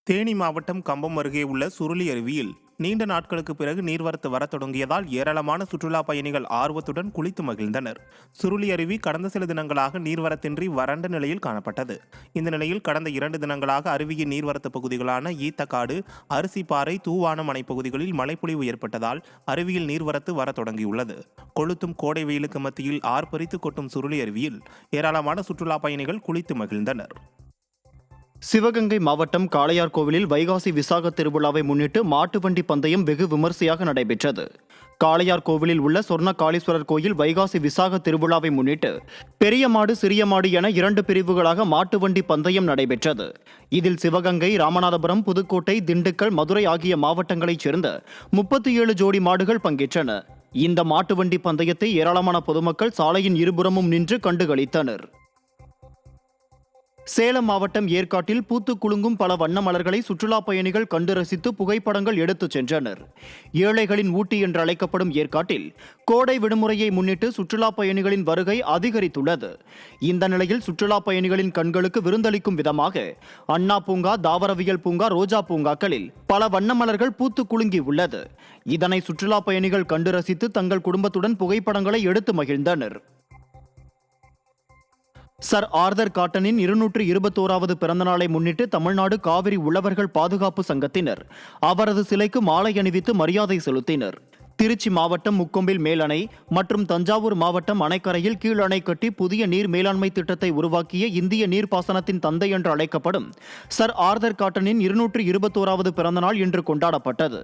தேனி மாவட்டம் கம்பம் அருகே உள்ள சுருளி அருவியில் நீண்ட நாட்களுக்கு பிறகு நீர்வரத்து வரத் தொடங்கியதால் ஏராளமான சுற்றுலா பயணிகள் ஆர்வத்துடன் குளித்து மகிழ்ந்தனர். சுருளி அருவி கடந்த சில தினங்களாக நீர்வரத்தின்றி வறண்ட நிலையில் காணப்பட்டது. இந்த நிலையில் கடந்த 2 தினங்களாக அருவியின் நீர்வரத்து பகுதிகளான ஈத்தக்காடு, அரிசிப்பாறை, தூவானம் அணை பகுதிகளில் மழைப்பொழிவு ஏற்பட்டதால் அருவியில் நீர்வரத்து வரத் தொடங்கியுள்ளது. கொளுத்தும் கோடை வெயிலுக்கு மத்தியில் ஆர்ப்பரித்து கொட்டும் சுருளி அருவியில் ஏராளமான சுற்றுலா பயணிகள் குளித்து மகிழ்ந்தனர். சிவகங்கை மாவட்டம் காளையார்கோவிலில் வைகாசி விசாக திருவிழாவை முன்னிட்டு மாட்டு வண்டி பந்தயம் வெகு விமர்சையாக நடைபெற்றது. காளையார்கோவிலில் உள்ள சொர்ண காளீஸ்வரர் கோயில் வைகாசி விசாக திருவிழாவை முன்னிட்டு பெரிய மாடு, சிறிய மாடு என 2 பிரிவுகளாக மாட்டு வண்டி பந்தயம் நடைபெற்றது. இதில் சிவகங்கை, ராமநாதபுரம், புதுக்கோட்டை, திண்டுக்கல், மதுரை ஆகிய மாவட்டங்களைச் சேர்ந்த 37 ஜோடி மாடுகள் பங்கேற்றன. இந்த மாட்டு வண்டி பந்தயத்தை ஏராளமான பொதுமக்கள் சாலையின் இருபுறமும் நின்று கண்டுகளித்தனர். சேலம் மாவட்டம் ஏற்காட்டில் பூத்து குலுங்கும் பல வண்ண மலர்களை சுற்றுலா பயணிகள் கண்டு ரசித்து புகைப்படங்கள் எடுத்துச் சென்றனர். ஏழைகளின் ஊட்டி என்று அழைக்கப்படும் ஏற்காட்டில் கோடை விடுமுறையை முன்னிட்டு சுற்றுலா பயணிகளின் வருகை அதிகரித்துள்ளது. இந்த நிலையில் சுற்றுலா பயணிகளின் கண்களுக்கு விருந்தளிக்கும் விதமாக அண்ணா பூங்கா, தாவரவியல் பூங்கா, ரோஜா பூங்காக்களில் பல வண்ண மலர்கள் பூத்து குலுங்கி உள்ளது. இதனை சுற்றுலா பயணிகள் கண்டு ரசித்து தங்கள் குடும்பத்துடன் புகைப்படங்களை எடுத்து மகிழ்ந்தனர். சர் ஆர்தர் காட்டனின் 221வது பிறந்தநாளை முன்னிட்டு தமிழ்நாடு காவிரி உழவர்கள் பாதுகாப்பு சங்கத்தினர் அவரது சிலைக்கு மாலை அணிவித்து மரியாதை செலுத்தினர். திருச்சி மாவட்டம் முக்கொம்பில் மேலணை மற்றும் தஞ்சாவூர் மாவட்டம் அணைக்கரையில் கீழணை கட்டி புதிய நீர் மேலாண்மை திட்டத்தை உருவாக்கிய இந்திய நீர்ப்பாசனத்தின் தந்தை என்று அழைக்கப்படும் சர் ஆர்தர் காட்டனின் 221வது பிறந்தநாள் இன்று கொண்டாடப்பட்டது.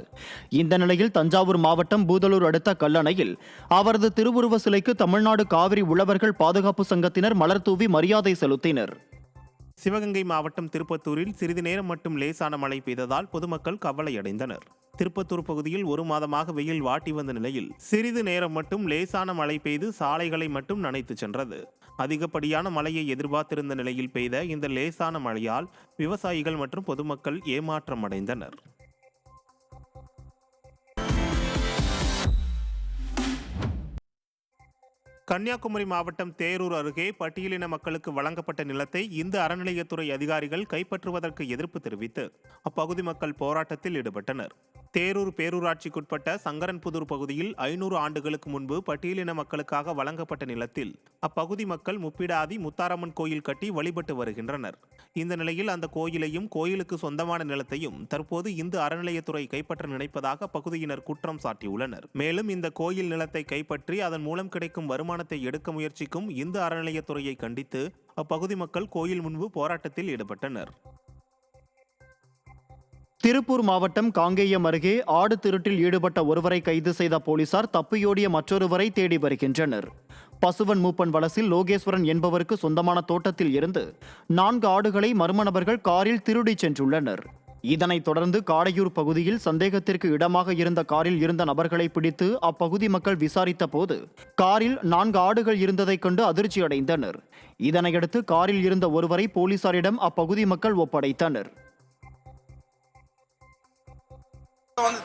இந்த நிலையில் தஞ்சாவூர் மாவட்டம் பூதலூர் அடுத்த கல்லணையில் அவரது திருவுருவ சிலைக்கு தமிழ்நாடு காவிரி உழவர்கள் பாதுகாப்பு சங்கத்தினர் மலர் தூவி மரியாதை செலுத்தினர். சிவகங்கை மாவட்டம் திருப்பத்தூரில் சிறிது நேரம் மட்டும் லேசான மழை பெய்ததால் பொதுமக்கள் கவலையடைந்தனர். திருப்பத்தூர் பகுதியில் 1 மாதமாக வெயில் வாட்டி வந்த நிலையில் சிறிது நேரம் மட்டும் லேசான மழை பெய்து சாலைகளை மட்டும் நனைத்து சென்றது. அதிகப்படியான மழையை எதிர்பார்த்திருந்த நிலையில் பெய்த இந்த லேசான மழையால் விவசாயிகள் மற்றும் பொதுமக்கள் ஏமாற்றம் அடைந்தனர். கன்னியாகுமரி மாவட்டம் தேரூர் அருகே பட்டியலின மக்களுக்கு வழங்கப்பட்ட நிலத்தை இந்து அறநிலையத்துறை அதிகாரிகள் கைப்பற்றுவதற்கு எதிர்ப்பு தெரிவித்து அப்பகுதி மக்கள் போராட்டத்தில் ஈடுபட்டனர். தேரூர் பேரூராட்சிக்குட்பட்ட சங்கரன்புதூர் பகுதியில் 500 ஆண்டுகளுக்கு முன்பு பட்டியலின மக்களுக்காக வழங்கப்பட்ட நிலத்தில் அப்பகுதி மக்கள் முப்பிடாதி முத்தாரம்மன் கோயில் கட்டி வழிபட்டு வருகின்றனர். இந்த நிலையில் அந்த கோயிலையும் கோயிலுக்கு சொந்தமான நிலத்தையும் தற்போது இந்து அறநிலையத்துறை கைப்பற்ற நினைப்பதாக பகுதியினர் குற்றம் சாட்டியுள்ளனர். மேலும் இந்த கோயில் நிலத்தை கைப்பற்றி அதன் மூலம் கிடைக்கும் வருமானத்தை எடுக்க முயற்சிக்கும் இந்து அறநிலையத்துறையை கண்டித்து அப்பகுதி மக்கள் கோயில் முன்பு போராட்டத்தில் ஈடுபட்டனர். திருப்பூர் மாவட்டம் காங்கேயம் அருகே ஆடு திருட்டில் ஈடுபட்ட ஒருவரை கைது செய்த போலீசார் தப்பியோடிய மற்றொருவரை தேடி வருகின்றனர். பசுவன் மூப்பன் வலசில் லோகேஸ்வரன் என்பவருக்கு சொந்தமான தோட்டத்தில் இருந்து 4 ஆடுகளை மர்ம நபர்கள் காரில் திருடிச் சென்றுள்ளனர். இதனைத் தொடர்ந்து காடையூர் பகுதியில் சந்தேகத்திற்கு இடமாக இருந்த காரில் இருந்த நபர்களை பிடித்து அப்பகுதி மக்கள் விசாரித்த போது காரில் 4 ஆடுகள் இருந்ததைக் கண்டு அதிர்ச்சி அடைந்தனர். இதனையடுத்து காரில் இருந்த ஒருவரை போலீசாரிடம் அப்பகுதி மக்கள் ஒப்படைத்தனர்.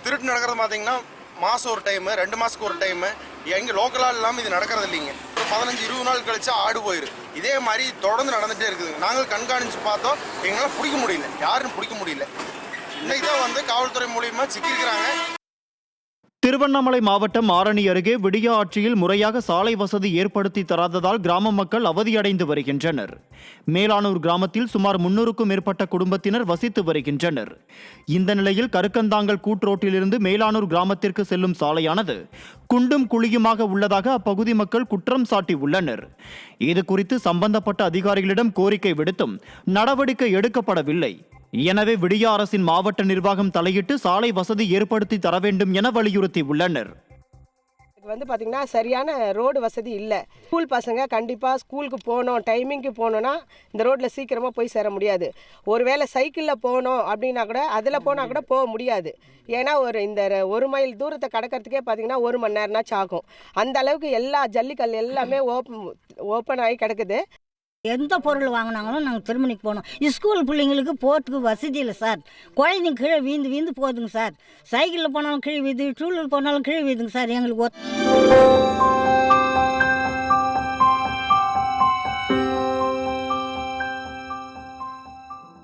திருட்டு நடக்கிறது பார்த்தீங்கன்னா மாதம் ஒரு டைமு, 2 மாதத்துக்கு ஒரு டைமு, எங்கே லோக்கலாக இல்லாமல் இது நடக்கிறது இல்லைங்க. 15-20 நாள் கழிச்சு ஆடு போயிரு. இதே மாதிரி தொடர்ந்து நடந்துகிட்டே இருக்குது. நாங்கள் கண்காணித்து பார்த்தோம், எங்களால் பிடிக்க முடியல, யாரும் பிடிக்க முடியல. இன்னைக்கு தான் காவல்துறை மூலியமாக சிக்கியிருக்கிறாங்க. திருவண்ணாமலை மாவட்டம் ஆரணி அருகே விடியா ஆட்சியில் முறையாக சாலை வசதி ஏற்படுத்தி தராததால் கிராம மக்கள் அவதியடைந்து வருகின்றனர். மேலானூர் கிராமத்தில் சுமார் 300க்கும் மேற்பட்ட குடும்பத்தினர் வசித்து வருகின்றனர். இந்த நிலையில் கருக்கந்தாங்கல் கூட்ரோட்டிலிருந்து மேலானூர் கிராமத்திற்கு செல்லும் சாலையானது குண்டும் குழியுமாக உள்ளதாக அப்பகுதி மக்கள் குற்றம் சாட்டியுள்ளனர். இது குறித்து சம்பந்தப்பட்ட அதிகாரிகளிடம் கோரிக்கை விடுத்தும் நடவடிக்கை எடுக்கப்படவில்லை. எனவே விடியா அரசின் மாவட்ட நிர்வாகம் தலையிட்டு சாலை வசதி ஏற்படுத்தி தர வேண்டும் என வலியுறுத்தியுள்ளனர். பார்த்தீங்கன்னா சரியான ரோடு வசதி இல்லை. ஸ்கூல் பசங்க கண்டிப்பாக ஸ்கூலுக்கு போகணும், டைமிங்க்கு போகணுன்னா இந்த ரோட்டில் சீக்கிரமாக போய் சேர முடியாது. ஒருவேளை சைக்கிளில் போகணும் அப்படின்னா கூட அதில் போனால் கூட போக முடியாது. ஏன்னா இந்த 1 மைல் தூரத்தை கடக்கிறதுக்கே பார்த்தீங்கன்னா 1 மணி நேரம்னாச்சும் ஆகும். அந்த அளவுக்கு எல்லா ஜல்லிக்கல் எல்லாமே ஓப்பன் ஆகி கிடக்குது. எந்த பொருள் வாங்கினாங்களும் நாங்கள் திருமணிக்கு போனோம். ஸ்கூல் பிள்ளைங்களுக்கு போகிறதுக்கு வசதி இல்லை சார். குழந்தைங்க கீழே வீந்து போகுதுங்க சார். சைக்கிளில் போனாலும் கீழே வீது, டூ வீலர் போனாலும் கீழே வீதுங்க சார். எங்களுக்கு